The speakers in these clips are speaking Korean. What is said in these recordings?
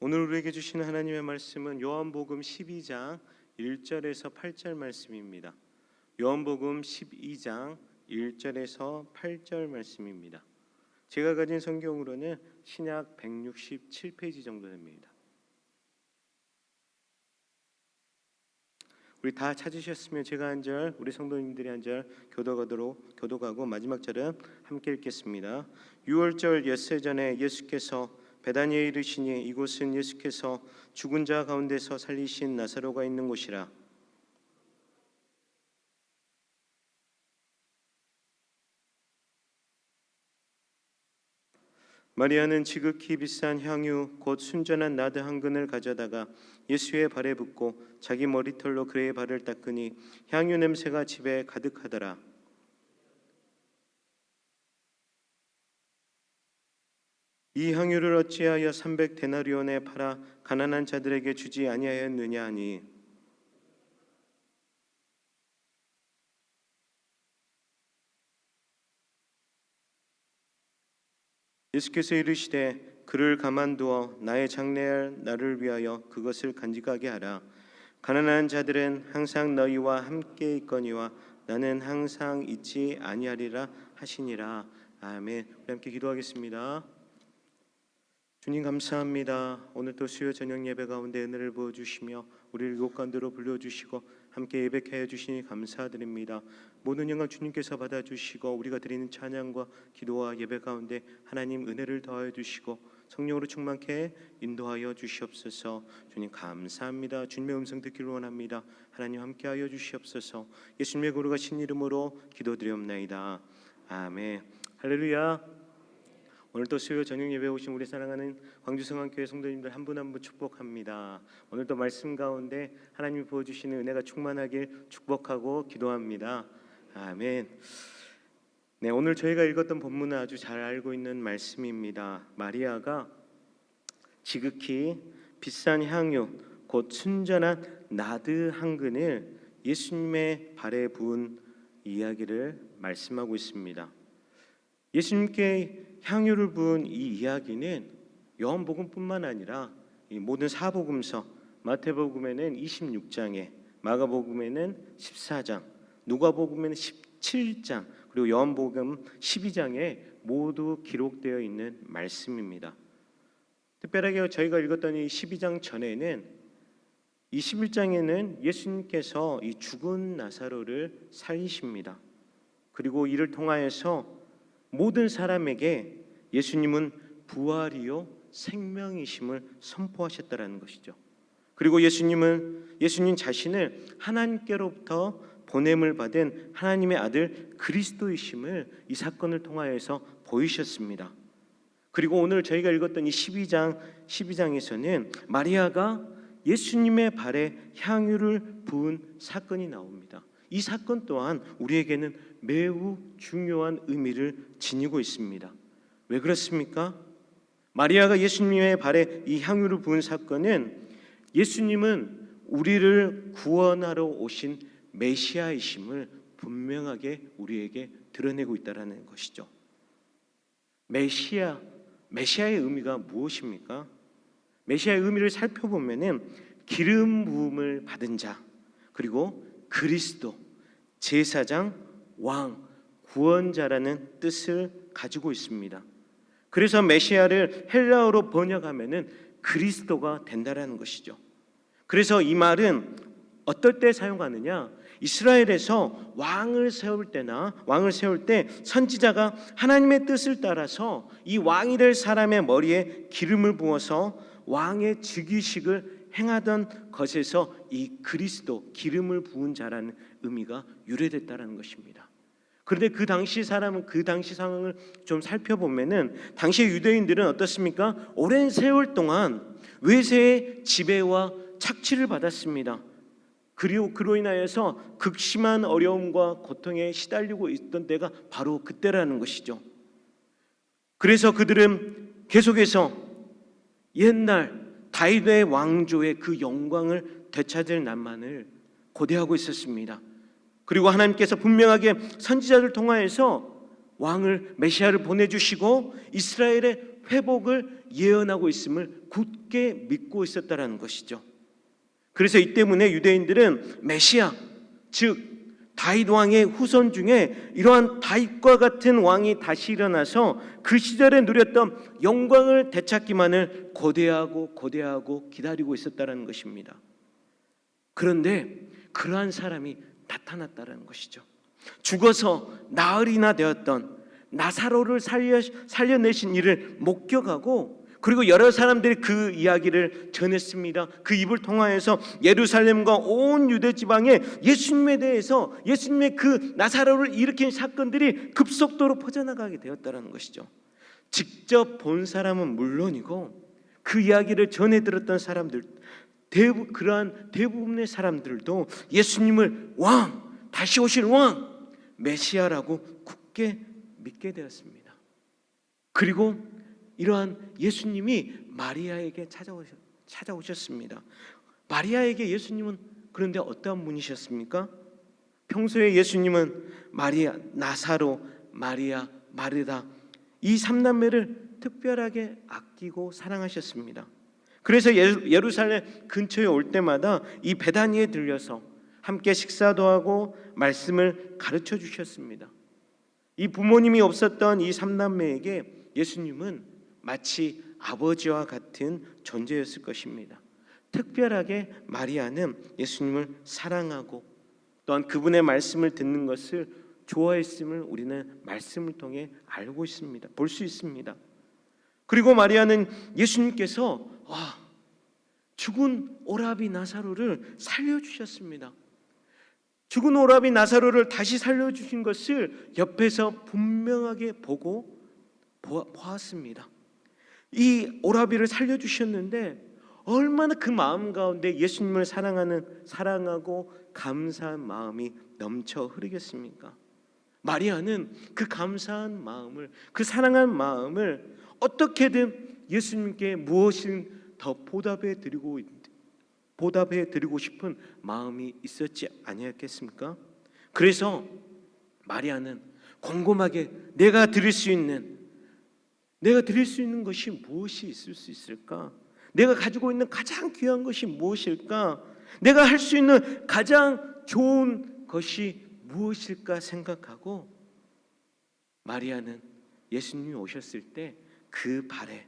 오늘 우리에게 주시는 하나님의 말씀은 요한복음 12장 1절에서 8절 말씀입니다. 요한복음 12장 1절에서 8절 말씀입니다. 제가 가진 성경으로는 신약 167페이지 정도 됩니다. 우리 다 찾으셨으면 제가 한 절, 우리 성도님들이 한 절 교독하고 마지막 절은 함께 읽겠습니다. 6월절 엿새전에 예수께서 베다니에 이르시니 이곳은 예수께서 죽은 자 가운데서 살리신 나사로가 있는 곳이라. 마리아는 지극히 비싼 향유 곧 순전한 나드 한 근을 가져다가 예수의 발에 붓고 자기 머리털로 그의 발을 닦으니 향유 냄새가 집에 가득하더라. 이 향유를 어찌하여 300데나리온에 팔아 가난한 자들에게 주지 아니하였느냐 하니 예수께서 이르시되 그를 가만두어 나의 장래할 나를 위하여 그것을 간직하게 하라. 가난한 자들은 항상 너희와 함께 있거니와 나는 항상 있지 아니하리라 하시니라. 아멘. 우리 함께 기도하겠습니다. 주님 감사합니다. 오늘도 수요 저녁 예배 가운데 은혜를 부어주시며 우리를 이곳 가운데로 불러주시고 함께 예배케 하여 주시니 감사드립니다. 모든 영광 주님께서 받아주시고 우리가 드리는 찬양과 기도와 예배 가운데 하나님 은혜를 더하여 주시고 성령으로 충만케 인도하여 주시옵소서. 주님 감사합니다. 주님의 음성 듣기를 원합니다. 하나님 함께하여 주시옵소서. 예수님의 거룩하신 이름으로 기도드리옵나이다. 아멘. 할렐루야. 오늘도 수요 저녁 예배에 오신 우리 사랑하는 광주성안교회 성도님들 한 분 한 분 축복합니다. 오늘도 말씀 가운데 하나님이 부어주시는 은혜가 충만하길 축복하고 기도합니다. 아멘. 네, 오늘 저희가 읽었던 본문은 아주 잘 알고 있는 말씀입니다. 마리아가 지극히 비싼 향유 곧 순전한 나드 한 근을 예수님의 발에 부은 이야기를 말씀하고 있습니다. 예수님께 향유를 부은 이 이야기는 요한복음뿐만 아니라 이 모든 사복음서, 마태복음에는 26장에, 마가복음에는 14장, 누가복음에는 17장, 그리고 요한복음 12장에 모두 기록되어 있는 말씀입니다. 특별하게 저희가 읽었던 이 12장 전에는 이 11장에는 예수님께서 이 죽은 나사로를 살리십니다. 그리고 이를 통하여서 모든 사람에게 예수님은 부활이요 생명이심을 선포하셨다라는 것이죠. 그리고 예수님 자신을 하나님께로부터 보냄을 받은 하나님의 아들 그리스도이심을 이 사건을 통하여서 보이셨습니다. 그리고 오늘 저희가 읽었던 이 12장에서는 마리아가 예수님의 발에 향유를 부은 사건이 나옵니다. 이 사건 또한 우리에게는 매우 중요한 의미를 지니고 있습니다. 왜 그렇습니까? 마리아가 예수님의 발에 이 향유를 부은 사건은 예수님은 우리를 구원하러 오신 메시아이심을 분명하게 우리에게 드러내고 있다는 것이죠. 메시아의 의미가 무엇입니까? 메시아의 의미를 살펴보면은 기름 부음을 받은 자, 그리고 그리스도, 제사장, 왕, 구원자라는 뜻을 가지고 있습니다. 그래서 메시아를 헬라어로 번역하면은 그리스도가 된다라는 것이죠. 그래서 이 말은 어떨 때 사용하느냐? 이스라엘에서 왕을 세울 때 선지자가 하나님의 뜻을 따라서 이 왕이 될 사람의 머리에 기름을 부어서 왕의 즉위식을 행하던 것에서 이 그리스도, 기름을 부은 자라는 의미가 유래됐다는 것입니다. 그런데 그 당시 상황을 좀 살펴보면은 당시 유대인들은 어떻습니까? 오랜 세월 동안 외세의 지배와 착취를 받았습니다. 그리고 그로 인하여서 극심한 어려움과 고통에 시달리고 있던 때가 바로 그때라는 것이죠. 그래서 그들은 계속해서 옛날 다윗의 왕조의 그 영광을 되찾을 난만을 고대하고 있었습니다. 그리고 하나님께서 분명하게 선지자들 통하여서 왕을 메시아를 보내주시고 이스라엘의 회복을 예언하고 있음을 굳게 믿고 있었다라는 것이죠. 그래서 이 때문에 유대인들은 메시아, 즉 다윗 왕의 후손 중에 이러한 다윗과 같은 왕이 다시 일어나서 그 시절에 누렸던 영광을 되찾기만을 고대하고 기다리고 있었다는 것입니다. 그런데 그러한 사람이 나타났다는 것이죠. 죽어서 나흘이나 되었던 나사로를 살려내신 이를 목격하고, 그리고 여러 사람들이 그 이야기를 전했습니다. 그 입을 통하여서 예루살렘과 온 유대 지방에 예수님에 대해서, 예수님의 그 나사로를 일으킨 사건들이 급속도로 퍼져나가게 되었다는 것이죠. 직접 본 사람은 물론이고 그 이야기를 전해 들었던 사람들, 그러한 대부분의 사람들도 예수님을 왕, 다시 오실 왕, 메시아라고 굳게 믿게 되었습니다. 그리고 이러한 예수님이 마리아에게 찾아오셨습니다. 마리아에게 예수님은 그런데 어떠한 분이셨습니까? 평소에 예수님은 마리아, 나사로, 마리아, 마르다 이 3남매를 특별하게 아끼고 사랑하셨습니다. 그래서 예루살렘 근처에 올 때마다 이 베다니에 들려서 함께 식사도 하고 말씀을 가르쳐 주셨습니다. 이 부모님이 없었던 이 3남매에게 예수님은 마치 아버지와 같은 존재였을 것입니다. 특별하게 마리아는 예수님을 사랑하고 또한 그분의 말씀을 듣는 것을 좋아했음을 우리는 말씀을 통해 알고 있습니다. 볼 수 있습니다. 그리고 마리아는 예수님께서 죽은 오라비 나사로를 살려주셨습니다. 죽은 오라비 나사로를 다시 살려주신 것을 옆에서 분명하게 보았습니다. 이 오라비를 살려주셨는데 얼마나 그 마음 가운데 예수님을 사랑하고 감사한 마음이 넘쳐 흐르겠습니까? 마리아는 그 감사한 마음을, 그 사랑한 마음을 어떻게든 예수님께 무엇을 더 보답해 드리고 싶은 마음이 있었지 아니었겠습니까? 그래서 마리아는 곰곰하게 내가 드릴 수 있는 것이 무엇이 있을 수 있을까? 내가 가지고 있는 가장 귀한 것이 무엇일까? 내가 할 수 있는 가장 좋은 것이 무엇일까 생각하고, 마리아는 예수님이 오셨을 때 그 발에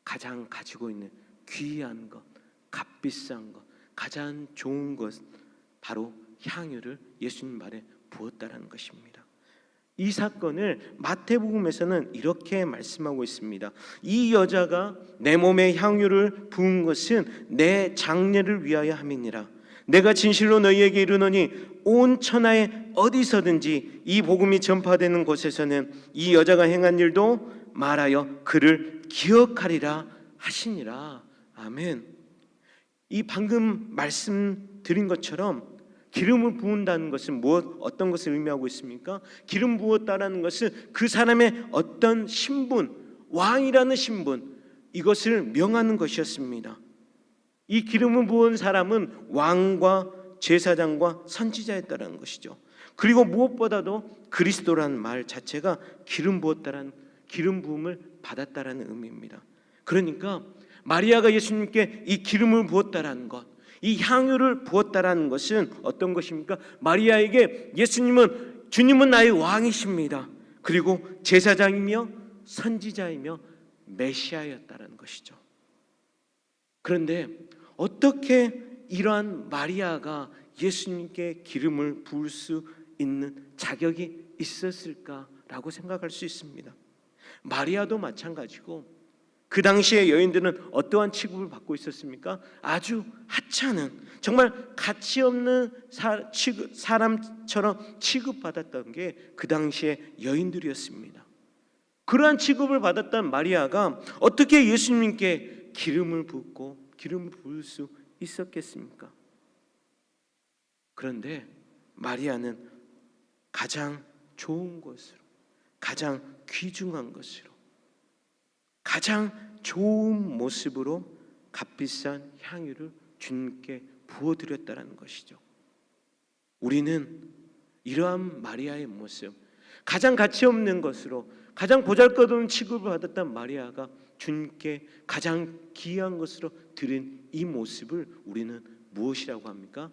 가장 가지고 있는 귀한 것, 값비싼 것, 가장 좋은 것, 바로 향유를 예수님 발에 부었다라는 것입니다. 이 사건을 마태복음에서는 이렇게 말씀하고 있습니다. 이 여자가 내 몸에 향유를 부은 것은 내 장례를 위하여 함이니라. 내가 진실로 너희에게 이르노니 온 천하에 어디서든지 이 복음이 전파되는 곳에서는 이 여자가 행한 일도 말하여 그를 기억하리라 하시니라. 아멘. 이 방금 말씀드린 것처럼 기름을 부은다는 것은 어떤 것을 의미하고 있습니까? 기름 부었다라는 것은 그 사람의 어떤 신분, 왕이라는 신분, 이것을 명하는 것이었습니다. 이 기름을 부은 사람은 왕과 제사장과 선지자였다는 것이죠. 그리고 무엇보다도 그리스도라는 말 자체가 기름 부음을 받았다라는 의미입니다. 그러니까 마리아가 예수님께 이 기름을 부었다라는 것, 이 향유를 부었다라는 것은 어떤 것입니까? 마리아에게 주님은 나의 왕이십니다. 그리고 제사장이며 선지자이며 메시아였다라는 것이죠. 그런데 어떻게 이러한 마리아가 예수님께 기름을 부을 수 있는 자격이 있었을까라고 생각할 수 있습니다. 마리아도 마찬가지고 그 당시의 여인들은 어떠한 취급을 받고 있었습니까? 아주 하찮은, 정말 가치 없는 사람처럼 취급받았던 게 그 당시의 여인들이었습니다. 그러한 취급을 받았던 마리아가 어떻게 예수님께 기름을 부을 수 있었겠습니까? 그런데 마리아는 가장 좋은 것으로, 가장 귀중한 것으로, 가장 좋은 모습으로 값비싼 향유를 주님께 부어드렸다는 것이죠. 우리는 이러한 마리아의 모습, 가장 가치 없는 것으로 가장 보잘것없는 취급을 받았던 마리아가 주님께 가장 귀한 것으로 드린 이 모습을 우리는 무엇이라고 합니까?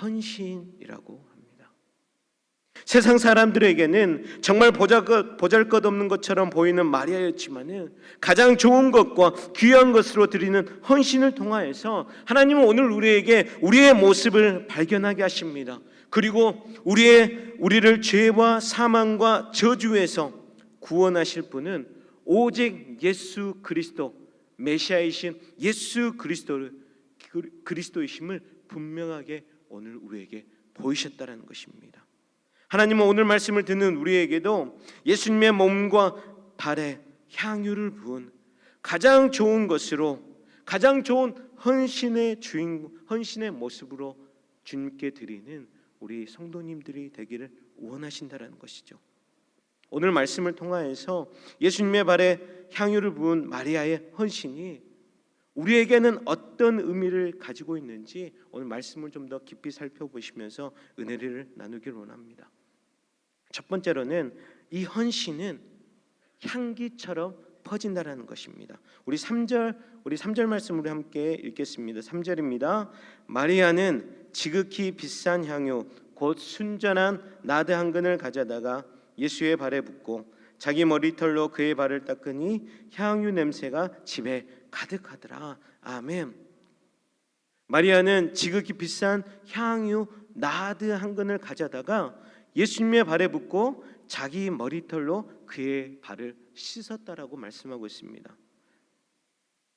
헌신이라고 합니다. 세상 사람들에게는 정말 보잘것없는 것처럼 보이는 마리아였지만은 가장 좋은 것과 귀한 것으로 드리는 헌신을 통하여서 하나님은 오늘 우리에게 우리의 모습을 발견하게 하십니다. 그리고 우리를 죄와 사망과 저주에서 구원하실 분은 오직 예수 그리스도, 메시아이신 예수 그리스도이심을 분명하게 오늘 우리에게 보이셨다는 것입니다. 하나님은 오늘 말씀을 듣는 우리에게도 예수님의 몸과 발에 향유를 부은 가장 좋은 것으로, 가장 좋은 헌신의 모습으로 주님께 드리는 우리 성도님들이 되기를 원하신다는 것이죠. 오늘 말씀을 통하여서 예수님의 발에 향유를 부은 마리아의 헌신이 우리에게는 어떤 의미를 가지고 있는지 오늘 말씀을 좀 더 깊이 살펴보시면서 은혜를 나누기를 원합니다. 첫 번째로는 이 헌신은 향기처럼 퍼진다라는 것입니다. 우리 3절 말씀으로 함께 읽겠습니다. 3절입니다. 마리아는 지극히 비싼 향유 곧 순전한 나드 한 근을 가져다가 예수의 발에 붓고 자기 머리털로 그의 발을 닦으니 향유 냄새가 집에 가득하더라. 아멘. 마리아는 지극히 비싼 향유 나드 한 근을 가져다가 예수님의 발에 붓고 자기 머리털로 그의 발을 씻었다라고 말씀하고 있습니다.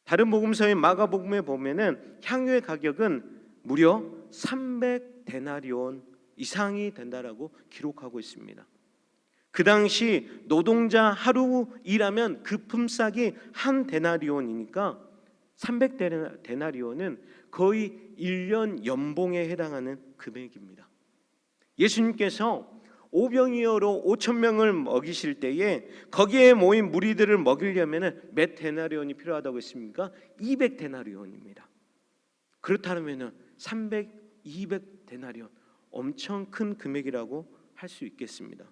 다른 복음서인 마가복음에 보면은 향유의 가격은 무려 300데나리온 이상이 된다라고 기록하고 있습니다. 그 당시 노동자 하루 일하면 그 품삯이 한 데나리온이니까 300데나리온은 거의 1년 연봉에 해당하는 금액입니다. 예수님께서 오병이어로 5,000명을 먹이실 때에 거기에 모인 무리들을 먹이려면 몇 데나리온이 필요하다고 했습니까? 200데나리온입니다. 그렇다면 200데나리온 엄청 큰 금액이라고 할 수 있겠습니다.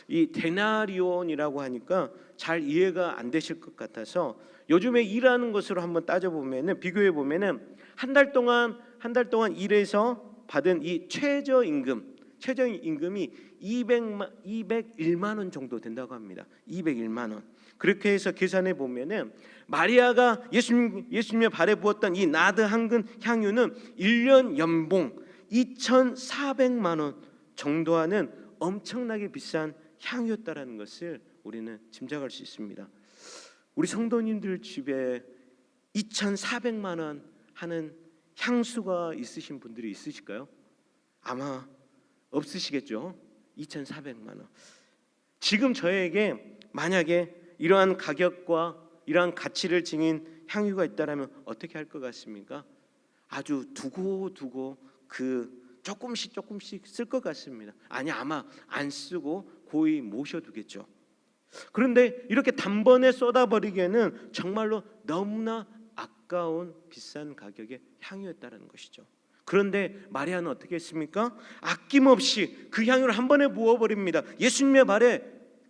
이 데나리온이라고 하니까 잘 이해가 안 되실 것 같아서 요즘에 일하는 것으로 한번 따져보면은 비교해 보면은 한 달 동안 일해서 받은 이 최저임금이 201만 원 정도 된다고 합니다. 201만 원. 그렇게 해서 계산해 보면은 마리아가 예수님의 발에 부었던 이 나드 한 근 향유는 1년 연봉 2,400만 원 정도 하는 엄청나게 비싼 향유였다라는 것을 우리는 짐작할 수 있습니다. 우리 성도님들 집에 2,400만 원 하는 향수가 있으신 분들이 있으실까요? 아마 없으시겠죠. 2,400만 원. 지금 저에게 만약에 이러한 가격과 이러한 가치를 지닌 향유가 있다라면 어떻게 할 것 같습니까? 아주 두고 그 조금씩 쓸 것 같습니다. 아니 아마 안 쓰고 고이 모셔두겠죠. 그런데 이렇게 단번에 쏟아버리기에는 정말로 너무나 아까운 비싼 가격의 향유였다는 것이죠. 그런데 마리아는 어떻게 했습니까? 아낌없이 그 향유를 한 번에 부어버립니다. 예수님의 발에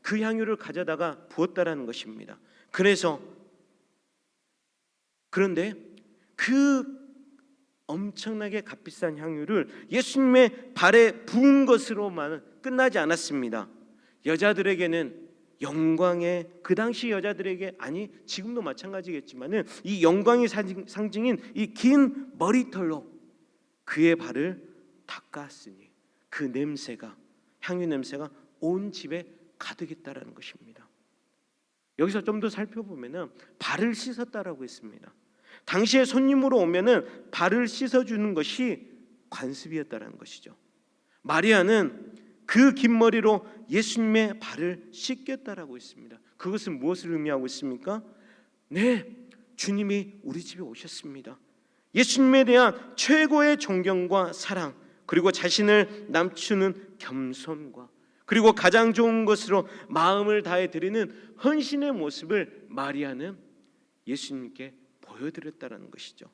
그 향유를 가져다가 부었다라는 것입니다. 그런데 그 엄청나게 값비싼 향유를 예수님의 발에 부은 것으로만 끝나지 않았습니다. 여자들에게는 영광의, 그 당시 여자들에게, 아니 지금도 마찬가지겠지만은 이 영광의 상징인 이 긴 머리털로 그의 발을 닦았으니 그 냄새가, 향유 냄새가 온 집에 가득했다라는 것입니다. 여기서 좀 더 살펴보면은 발을 씻었다라고 했습니다. 당시에 손님으로 오면은 발을 씻어주는 것이 관습이었다라는 것이죠. 마리아는 그 긴 머리로 예수님의 발을 씻겼다라고 했습니다. 그것은 무엇을 의미하고 있습니까? 네, 주님이 우리 집에 오셨습니다. 예수님에 대한 최고의 존경과 사랑, 그리고 자신을 남추는 겸손과 그리고 가장 좋은 것으로 마음을 다해 드리는 헌신의 모습을 마리아는 예수님께 보여드렸다는 것이죠.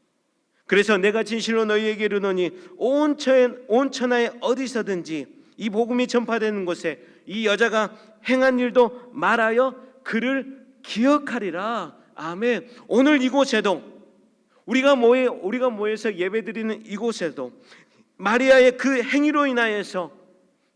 그래서 내가 진실로 너희에게 이르노니 온 천하에 어디서든지 이 복음이 전파되는 곳에 이 여자가 행한 일도 말하여 그를 기억하리라. 아멘. 오늘 이곳에도 우리가 모여서 예배드리는 이곳에도 마리아의 그 행위로 인하여서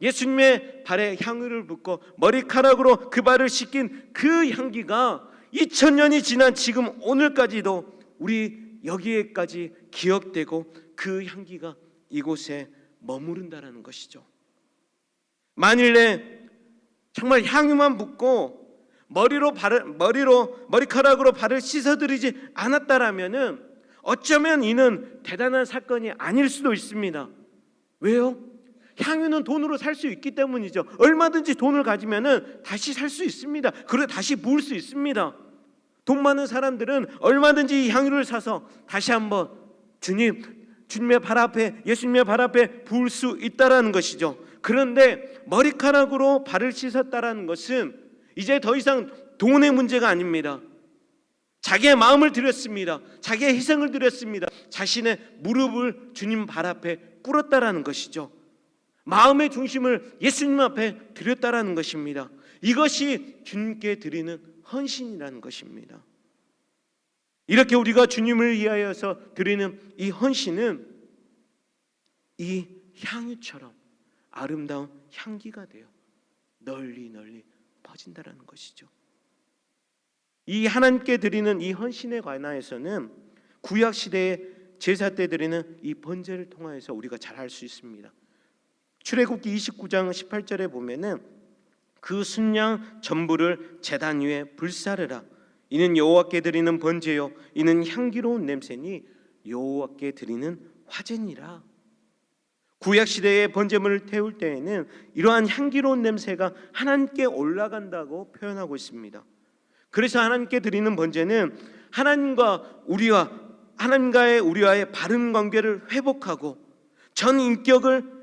예수님의 발에 향유를 붓고 머리카락으로 그 발을 씻긴 그 향기가 2000년이 지난 지금 오늘까지도 우리 여기에까지 기억되고 그 향기가 이곳에 머무른다라는 것이죠. 만일에 정말 향유만 붓고 머리카락으로 발을 씻어드리지 않았다라면은 어쩌면 이는 대단한 사건이 아닐 수도 있습니다. 왜요? 향유는 돈으로 살 수 있기 때문이죠. 얼마든지 돈을 가지면은 다시 살 수 있습니다. 그리고 다시 부을 수 있습니다. 돈 많은 사람들은 얼마든지 이 향유를 사서 다시 한번 주님의 발 앞에, 예수님의 발 앞에 부을 수 있다라는 것이죠. 그런데 머리카락으로 발을 씻었다라는 것은 이제 더 이상 돈의 문제가 아닙니다. 자기의 마음을 드렸습니다. 자기의 희생을 드렸습니다. 자신의 무릎을 주님 발 앞에 꿇었다라는 것이죠. 마음의 중심을 예수님 앞에 드렸다라는 것입니다. 이것이 주님께 드리는 헌신이라는 것입니다. 이렇게 우리가 주님을 위하여서 드리는 이 헌신은 이 향유처럼 아름다운 향기가 되어 널리 퍼진다라는 것이죠. 이 하나님께 드리는 이 헌신에 관하여서는 구약 시대의 제사 때 드리는 이 번제를 통하여서 우리가 잘 알 수 있습니다. 출애굽기 29장 18절에 보면은 그 순양 전부를 제단 위에 불사르라. 이는 여호와께 드리는 번제요 이는 향기로운 냄새니 여호와께 드리는 화제니라. 구약 시대의 번제물을 태울 때에는 이러한 향기로운 냄새가 하나님께 올라간다고 표현하고 있습니다. 그래서 하나님께 드리는 번제는 하나님과의 우리와의 바른 관계를 회복하고 전 인격을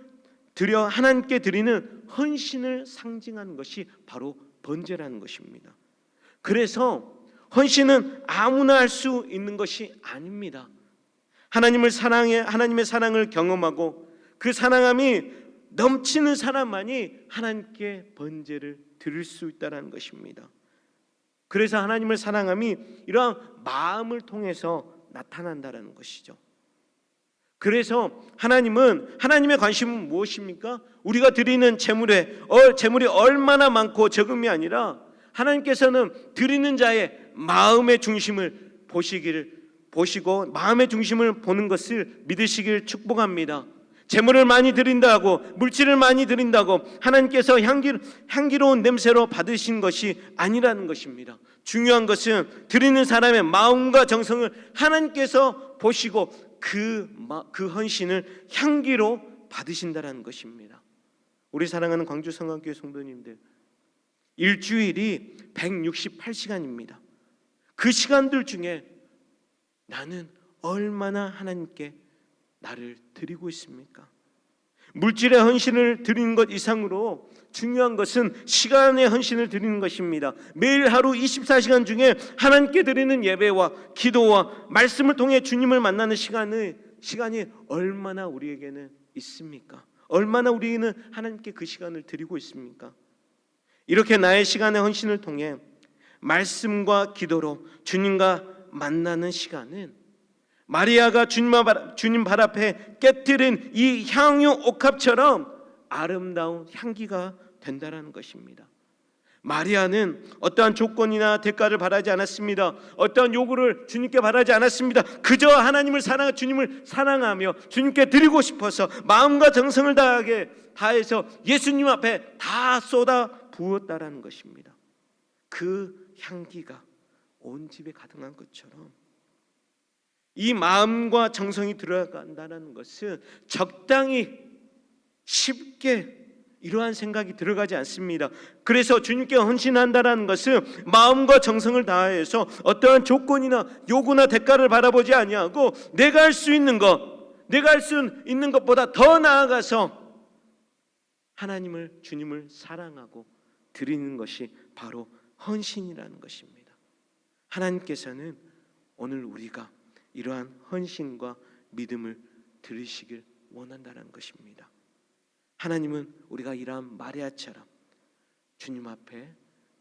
드려 하나님께 드리는 헌신을 상징하는 것이 바로 번제라는 것입니다. 그래서 헌신은 아무나 할 수 있는 것이 아닙니다. 하나님의 사랑을 경험하고 그 사랑함이 넘치는 사람만이 하나님께 번제를 드릴 수 있다는 것입니다. 그래서 하나님을 사랑함이 이러한 마음을 통해서 나타난다는 것이죠. 그래서 하나님의 관심은 무엇입니까? 우리가 드리는 재물이 얼마나 많고 적음이 아니라 하나님께서는 드리는 자의 마음의 중심을 보시고 마음의 중심을 보는 것을 믿으시길 축복합니다. 재물을 많이 드린다고, 물질을 많이 드린다고 하나님께서 향기로운 냄새로 받으신 것이 아니라는 것입니다. 중요한 것은 드리는 사람의 마음과 정성을 하나님께서 보시고 그 헌신을 향기로 받으신다는 것입니다. 우리 사랑하는 광주성악교회 성도님들, 일주일이 168시간입니다. 그 시간들 중에 나는 얼마나 하나님께 나를 드리고 있습니까? 물질의 헌신을 드리는 것 이상으로 중요한 것은 시간의 헌신을 드리는 것입니다. 매일 하루 24시간 중에 하나님께 드리는 예배와 기도와 말씀을 통해 주님을 만나는 시간이 얼마나 우리에게는 있습니까? 얼마나 우리는 하나님께 그 시간을 드리고 있습니까? 이렇게 나의 시간의 헌신을 통해 말씀과 기도로 주님과 만나는 시간은 마리아가 주님 발 앞에 깨뜨린 이 향유 옥합처럼 아름다운 향기가 된다는 것입니다. 마리아는 어떠한 조건이나 대가를 바라지 않았습니다. 어떠한 요구를 주님께 바라지 않았습니다. 그저 주님을 사랑하며 주님께 드리고 싶어서 마음과 정성을 다해서 예수님 앞에 다 쏟아 부었다라는 것입니다. 그 향기가 온 집에 가득한 것처럼 이 마음과 정성이 들어간다는 것은 적당히 쉽게 이러한 생각이 들어가지 않습니다. 그래서 주님께 헌신한다는 것은 마음과 정성을 다해서 어떠한 조건이나 요구나 대가를 바라보지 아니하고 내가 할 수 있는 것보다 더 나아가서 주님을 사랑하고 드리는 것이 바로 헌신이라는 것입니다. 하나님께서는 오늘 우리가 이러한 헌신과 믿음을 들으시길 원한다는 것입니다. 하나님은 우리가 이러한 마리아처럼 주님 앞에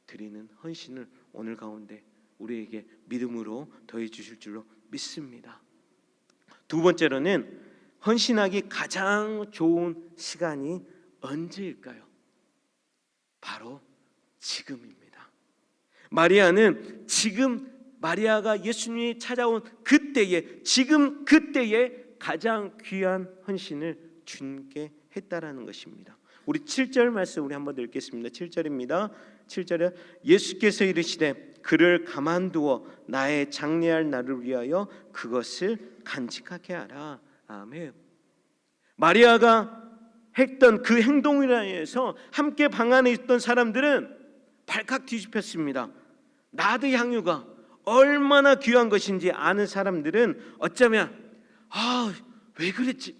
드리는 헌신을 오늘 가운데 우리에게 믿음으로 더해 주실 줄로 믿습니다. 두 번째로는 헌신하기 가장 좋은 시간이 언제일까요? 바로 지금입니다. 마리아는 지금, 마리아가 예수님이 찾아온 그때에, 지금 그때에 가장 귀한 헌신을 주님께 했다라는 것입니다. 우리 7절 말씀 우리 한번 읽겠습니다. 7절입니다. 7절에 예수께서 이르시되 그를 가만두어 나의 장래할 날을 위하여 그것을 간직하게 하라. 아멘. 마리아가 했던 그 행동으로 인해서 함께 방 안에 있던 사람들은 발칵 뒤집혔습니다. 나드 향유가 얼마나 귀한 것인지 아는 사람들은 어쩌면 왜 그랬지?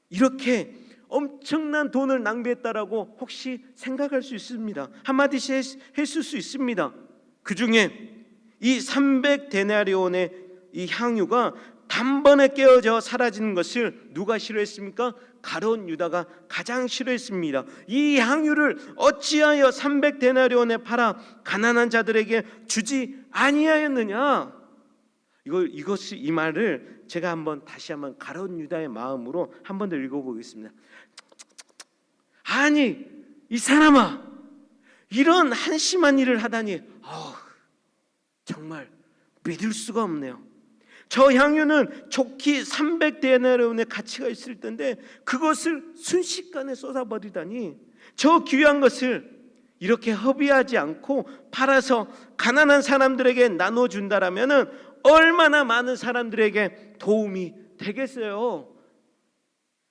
이렇게 엄청난 돈을 낭비했다라고 혹시 생각할 수 있습니다. 한마디씩 했을 수 있습니다. 그 중에 이 300데나리온의 이 향유가 단번에 깨어져 사라지는 것을 누가 싫어했습니까? 가룟 유다가 가장 싫어했습니다. 이 향유를 어찌하여 300데나리온에 팔아 가난한 자들에게 주지 아니하였느냐? 이 말을 제가 다시 한번 가룟 유다의 마음으로 한 번 더 읽어보겠습니다. 아니 이 사람아, 이런 한심한 일을 하다니 정말 믿을 수가 없네요. 저 향유는 좋기 300데나리온의 가치가 있을 텐데 그것을 순식간에 쏟아버리다니, 저 귀한 것을 이렇게 허비하지 않고 팔아서 가난한 사람들에게 나눠준다라면 얼마나 많은 사람들에게 도움이 되겠어요.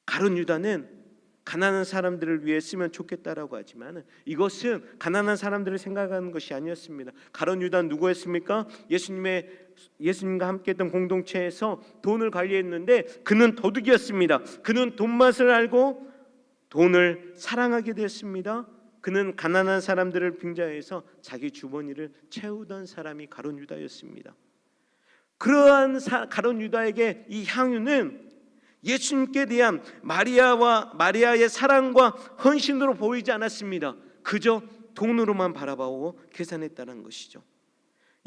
가룟 유다는 가난한 사람들을 위해 쓰면 좋겠다라고 하지만 이것은 가난한 사람들을 생각하는 것이 아니었습니다. 가룟 유다는 누구였습니까? 예수님과 함께했던 공동체에서 돈을 관리했는데 그는 도둑이었습니다. 그는 돈 맛을 알고 돈을 사랑하게 됐습니다. 그는 가난한 사람들을 빙자해서 자기 주머니를 채우던 사람이 가룟 유다였습니다. 그러한 가룟 유다에게 이 향유는 예수님께 대한 마리아의 사랑과 헌신으로 보이지 않았습니다. 그저 돈으로만 바라보고 계산했다는 것이죠.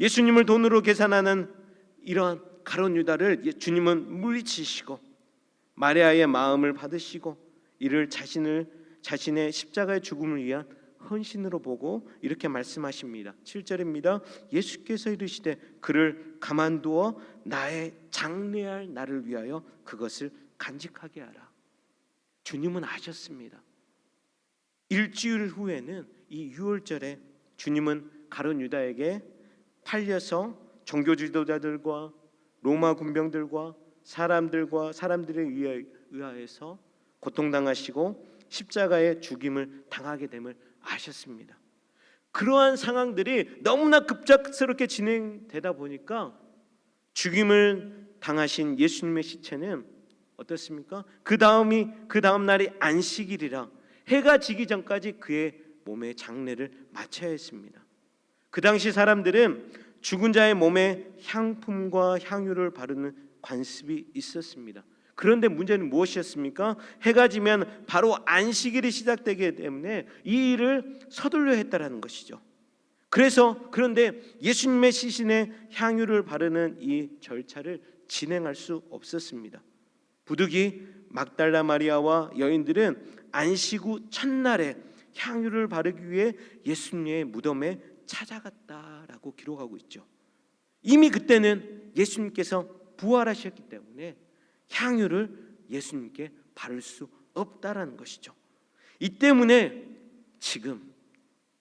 예수님을 돈으로 계산하는 이러한 가룟 유다를 주님은 물리치시고 마리아의 마음을 받으시고 이를 자신의 십자가의 죽음을 위한 헌신으로 보고 이렇게 말씀하십니다. 7절입니다. 예수께서 이르시되 그를 가만두어 나의 장래할 날을 위하여 그것을 간직하게 하라. 주님은 아셨습니다. 일주일 후에는 이 유월절에 주님은 가룟 유다에게 팔려서 종교 지도자들과 로마 군병들과 사람들에 의하여서 고통당하시고 십자가의 죽임을 당하게 됨을 아셨습니다. 그러한 상황들이 너무나 급작스럽게 진행되다 보니까 죽임을 당하신 예수님의 시체는 어떻습니까? 그 다음 날이 안식일이라 해가 지기 전까지 그의 몸의 장례를 마쳐야 했습니다. 그 당시 사람들은 죽은 자의 몸에 향품과 향유를 바르는 관습이 있었습니다. 그런데 문제는 무엇이었습니까? 해가 지면 바로 안식일이 시작되기 때문에 이 일을 서둘러 했다라는 것이죠. 그런데 예수님의 시신에 향유를 바르는 이 절차를 진행할 수 없었습니다. 부득이 막달라 마리아와 여인들은 안식 후 첫날에 향유를 바르기 위해 예수님의 무덤에 찾아갔다라고 기록하고 있죠. 이미 그때는 예수님께서 부활하셨기 때문에 향유를 예수님께 바를 수 없다라는 것이죠. 이 때문에 지금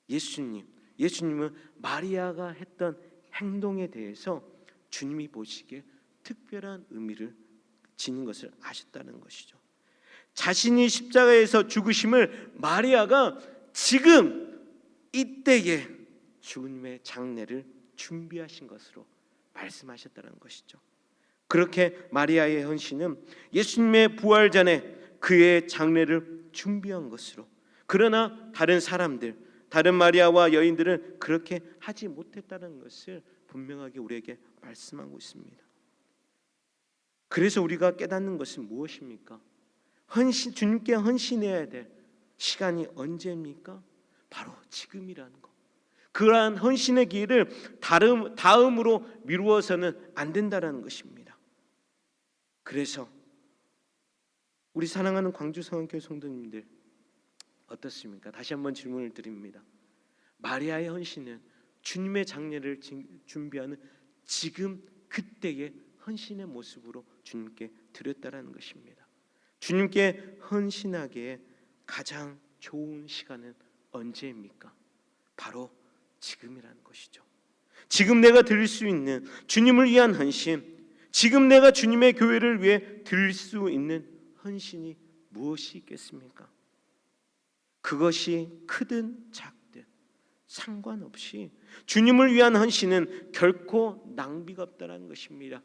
예수님은 마리아가 했던 행동에 대해서 주님이 보시기에 특별한 의미를 지닌 것을 아셨다는 것이죠. 자신이 십자가에서 죽으심을 마리아가 지금 이때에 주님의 장례를 준비하신 것으로 말씀하셨다는 것이죠. 그렇게 마리아의 헌신은 예수님의 부활 전에 그의 장례를 준비한 것으로, 그러나 다른 마리아와 여인들은 그렇게 하지 못했다는 것을 분명하게 우리에게 말씀하고 있습니다. 그래서 우리가 깨닫는 것은 무엇입니까? 주님께 헌신해야 될 시간이 언제입니까? 바로 지금이라는 거. 그러한 헌신의 길을 다음으로 미루어서는 안 된다라는 것입니다. 그래서 우리 사랑하는 광주성안교회 성도님들 어떻습니까? 다시 한번 질문을 드립니다. 마리아의 헌신은 주님의 장례를 준비하는 지금 그때의 헌신의 모습으로 주님께 드렸다라는 것입니다. 주님께 헌신하기에 가장 좋은 시간은 언제입니까? 바로 지금이라는 것이죠. 지금 내가 드릴 수 있는 주님을 위한 헌신, 지금 내가 주님의 교회를 위해 드릴 수 있는 헌신이 무엇이 있겠습니까? 그것이 크든 작든 상관없이 주님을 위한 헌신은 결코 낭비가 없다는 것입니다.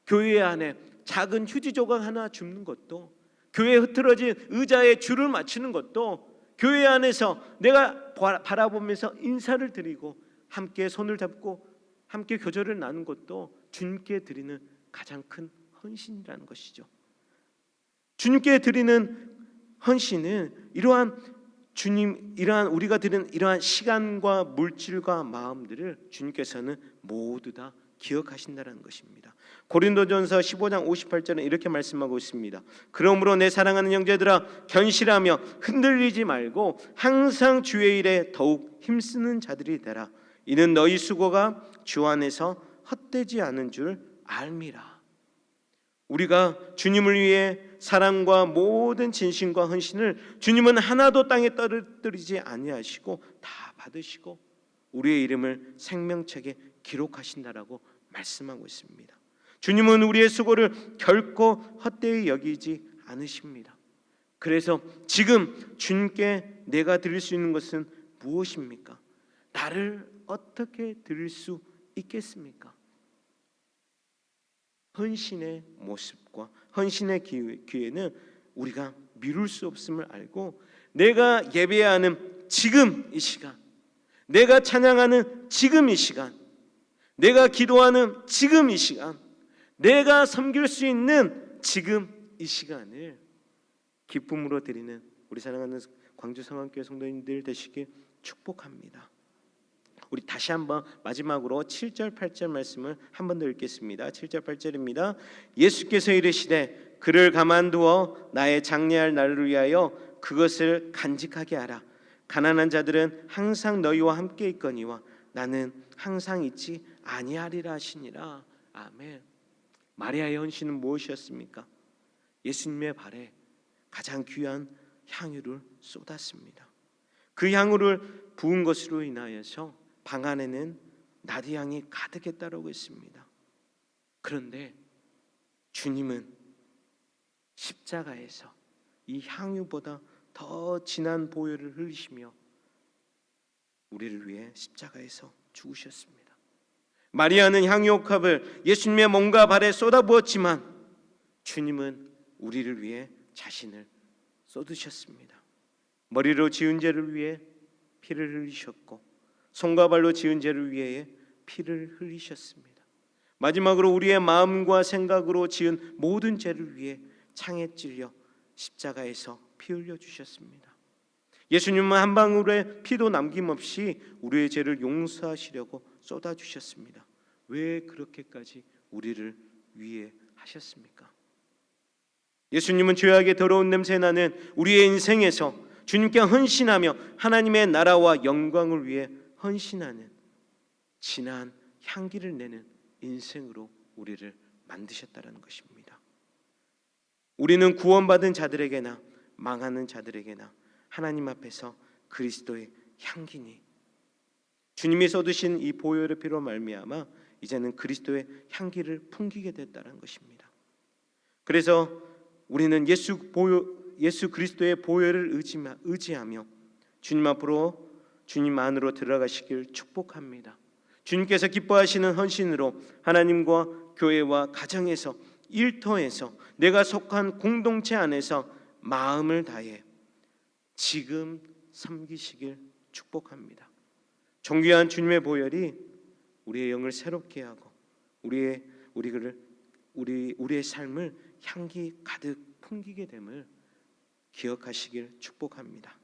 교회 안에 작은 휴지 조각 하나 줍는 것도, 교회에 흐트러진 의자에 줄을 맞추는 것도, 교회 안에서 내가 바라보면서 인사를 드리고 함께 손을 잡고 함께 교절을 나눈 것도 주님께 드리는 가장 큰 헌신이라는 것이죠. 주님께 드리는 헌신은 이러한 우리가 드리는 이러한 시간과 물질과 마음들을 주님께서는 모두 다 기억하신다는 것입니다. 고린도전서 15장 58절은 이렇게 말씀하고 있습니다. 그러므로 내 사랑하는 형제들아, 견실하며 흔들리지 말고 항상 주의 일에 더욱 힘쓰는 자들이 되라. 이는 너희 수고가 주 안에서 헛되지 않은 줄 알미라. 우리가 주님을 위해 사랑과 모든 진심과 헌신을 주님은 하나도 땅에 떨어뜨리지 아니하시고 다 받으시고 우리의 이름을 생명책에 기록하신다라고 말씀하고 있습니다. 주님은 우리의 수고를 결코 헛되이 여기지 않으십니다. 그래서 지금 주님께 내가 드릴 수 있는 것은 무엇입니까? 나를 어떻게 드릴 수 있겠습니까? 헌신의 모습과 헌신의 기회는 우리가 미룰 수 없음을 알고, 내가 예배하는 지금 이 시간, 내가 찬양하는 지금 이 시간, 내가 기도하는 지금 이 시간, 내가 섬길 수 있는 지금 이 시간을 기쁨으로 드리는 우리 사랑하는 광주성안교회 성도님들 되시길 축복합니다. 우리 다시 한번 마지막으로 7절 8절 말씀을 한 번 더 읽겠습니다. 7절 8절입니다. 예수께서 이르시되 그를 가만두어 나의 장례할 날을 위하여 그것을 간직하게 하라. 가난한 자들은 항상 너희와 함께 있거니와 나는 항상 있지 아니하리라 하시니라. 아멘. 마리아의 헌신은 무엇이었습니까? 예수님의 발에 가장 귀한 향유를 쏟았습니다. 그 향유를 부은 것으로 인하여서 방 안에는 나디향이 가득했다라고 했습니다. 그런데 주님은 십자가에서 이 향유보다 더 진한 보혈을 흘리시며 우리를 위해 십자가에서 죽으셨습니다. 마리아는 향유옥합을 예수님의 몸과 발에 쏟아부었지만 주님은 우리를 위해 자신을 쏟으셨습니다. 머리로 지은 죄를 위해 피를 흘리셨고 손과 발로 지은 죄를 위해 피를 흘리셨습니다. 마지막으로 우리의 마음과 생각으로 지은 모든 죄를 위해 창에 찔려 십자가에서 피 흘려 주셨습니다. 예수님은 한 방울의 피도 남김없이 우리의 죄를 용서하시려고 쏟아 주셨습니다. 왜 그렇게까지 우리를 위해 하셨습니까? 예수님은 죄악의 더러운 냄새 나는 우리의 인생에서 주님께 헌신하며 하나님의 나라와 영광을 위해 헌신하는 진한 향기를 내는 인생으로 우리를 만드셨다는 것입니다. 우리는 구원받은 자들에게나 망하는 자들에게나 하나님 앞에서 그리스도의 향기니 주님이 쏟으신 이 보혈의 피로 말미암아 이제는 그리스도의 향기를 풍기게 됐다는 것입니다. 그래서 우리는 예수 그리스도의 보혈을 의지하며 주님 앞으로 주님 안으로 들어가시길 축복합니다. 주님께서 기뻐하시는 헌신으로 하나님과 교회와 가정에서 일터에서 내가 속한 공동체 안에서 마음을 다해 지금 섬기시길 축복합니다. 존귀한 주님의 보혈이 우리의 영을 새롭게 하고 우리의 삶을 향기 가득 풍기게 됨을 기억하시길 축복합니다.